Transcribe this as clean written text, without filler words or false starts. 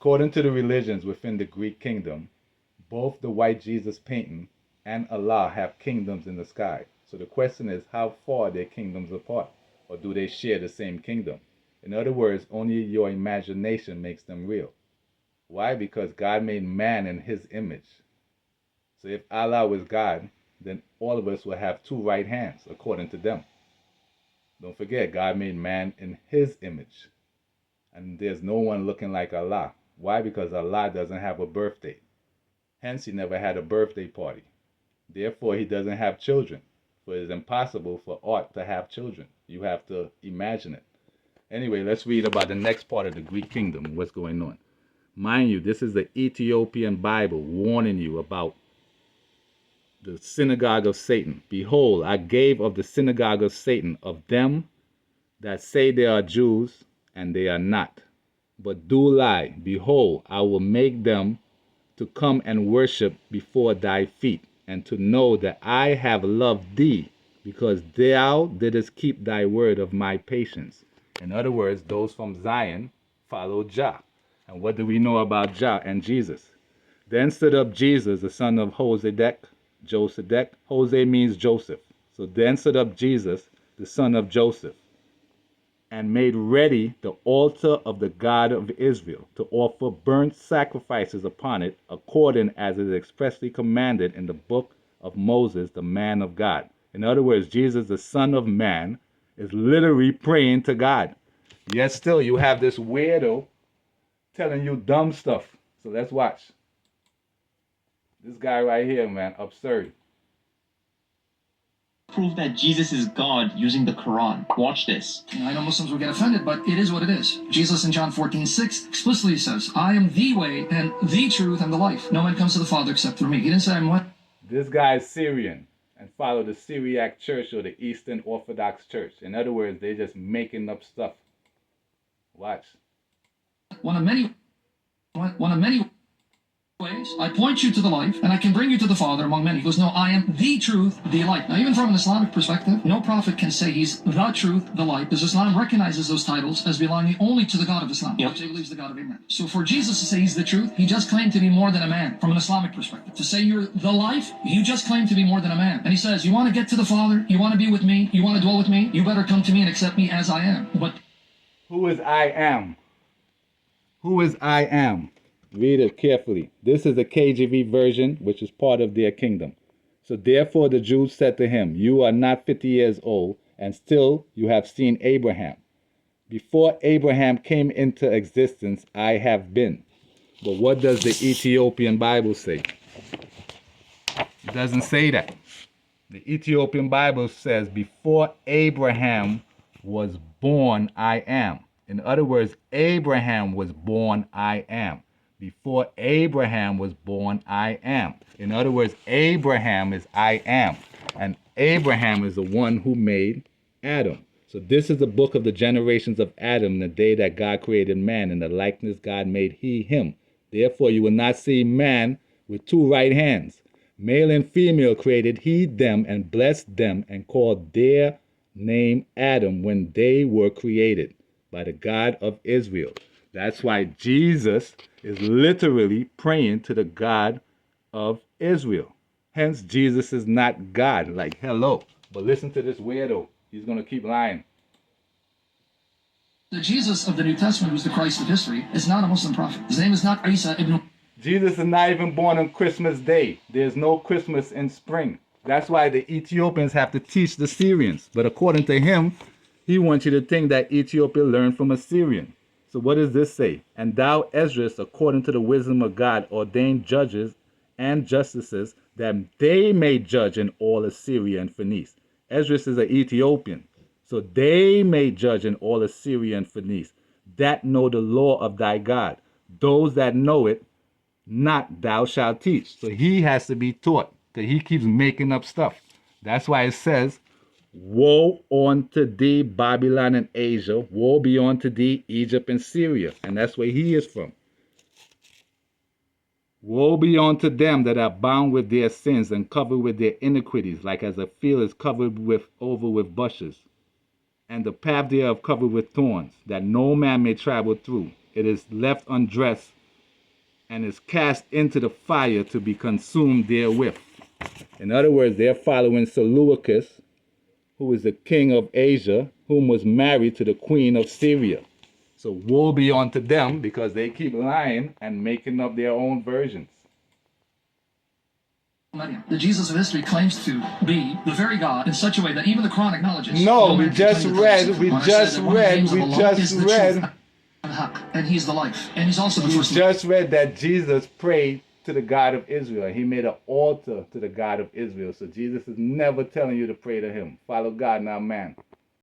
According to the religions within the Greek kingdom, both the white Jesus painting and Allah have kingdoms in the sky. So the question is, how far are their kingdoms apart? Or do they share the same kingdom? In other words, only your imagination makes them real. Why? Because God made man in his image. So if Allah was God, then all of us will have two right hands, according to them. Don't forget, God made man in his image. And there's no one looking like Allah. Why? Because Allah doesn't have a birthday. Hence, he never had a birthday party. Therefore, he doesn't have children. For it is impossible for art to have children. You have to imagine it. Anyway, let's read about the next part of the Greek kingdom and what's going on. Mind you, this is the Ethiopian Bible warning you about the synagogue of Satan. Behold, I gave of the synagogue of Satan, of them that say they are Jews, and they are not, but do lie. Behold, I will make them to come and worship before thy feet, and to know that I have loved thee, because thou didst keep thy word of my patience. In other words, those from Zion followed Jah. And what do we know about Jah and Jesus? Then stood up Jesus, the son of Josedek. Jose means Joseph. So then stood up Jesus, the son of Joseph, and made ready the altar of the God of Israel, to offer burnt sacrifices upon it, according as it is expressly commanded in the book of Moses, the man of God. In other words, Jesus, the Son of Man, is literally praying to God. Yet still, you have this weirdo telling you dumb stuff. So let's watch. This guy right here, man, absurd. Prove that Jesus is God using the Quran. Watch this. I know Muslims will get offended, but it is what it is. Jesus in John 14:6 explicitly says, I am the way and the truth and the life. No man comes to the Father except through me. He didn't say I'm what? This guy is Syrian and follow the Syriac Church or the Eastern Orthodox Church. In other words, they're just making up stuff. Watch. One of many ways. I point you to the life, and I can bring you to the Father among many. He goes, no, I am the truth, the light. Now, even from an Islamic perspective, no prophet can say he's the truth, the light, because Islam recognizes those titles as belonging only to the God of Islam, which they believe is the God of Abraham. So for Jesus to say he's the truth, he just claimed to be more than a man from an Islamic perspective. To say you're the life, you just claim to be more than a man. And he says, you want to get to the Father, you want to be with me, you want to dwell with me, you better come to me and accept me as I am. But who is I am? Who is I am? Read it carefully. This is the KJV version, which is part of their kingdom. So therefore the Jews said to him, you are not 50 years old, and still you have seen Abraham. Before Abraham came into existence, I have been. But what does the Ethiopian Bible say? It doesn't say that. The Ethiopian Bible says, before Abraham was born, I am. In other words, Abraham was born, I am. Before Abraham was born, I am. In other words, Abraham is I am. And Abraham is the one who made Adam. So this is the book of the generations of Adam, the day that God created man. In the likeness God made he him. Therefore you will not see man with two right hands. Male and female created he them, and blessed them, and called their name Adam when they were created by the God of Israel. That's why Jesus is literally praying to the God of Israel. Hence, Jesus is not God. Like, hello. But listen to this weirdo. He's going to keep lying. the Jesus of the New Testament, who's the Christ of history, is not a Muslim prophet. His name is not Isa ibn... Jesus is not even born on Christmas Day. There's no Christmas in spring. That's why the Ethiopians have to teach the Syrians. But according to him, he wants you to think that Ethiopia learned from Assyrian. So what does this say? And thou, Esdras, according to the wisdom of God, ordained judges and justices, that they may judge in all Assyria and Phoenice. Esdras is an Ethiopian. So they may judge in all Assyria and Phoenice, that know the law of thy God. Those that know it, not thou shalt teach. So he has to be taught, because he keeps making up stuff. That's why it says, woe unto thee, Babylon and Asia. Woe be unto thee, Egypt and Syria. And that's where he is from. Woe be unto them that are bound with their sins and covered with their iniquities, like as a field is covered over with bushes, and the path thereof covered with thorns, that no man may travel through. It is left undressed and is cast into the fire to be consumed therewith. In other words, they're following Seleucus, who is the king of Asia, whom was married to the queen of Syria. So woe be unto them, because they keep lying and making up their own versions. The Jesus of history claims to be the very God in such a way that even the Quran acknowledges. No, we just read, and he's the life, and he's also the we first. just read that Jesus prayed to the God of Israel. He made an altar to the God of Israel. So Jesus is never telling you to pray to him. Follow God, not man.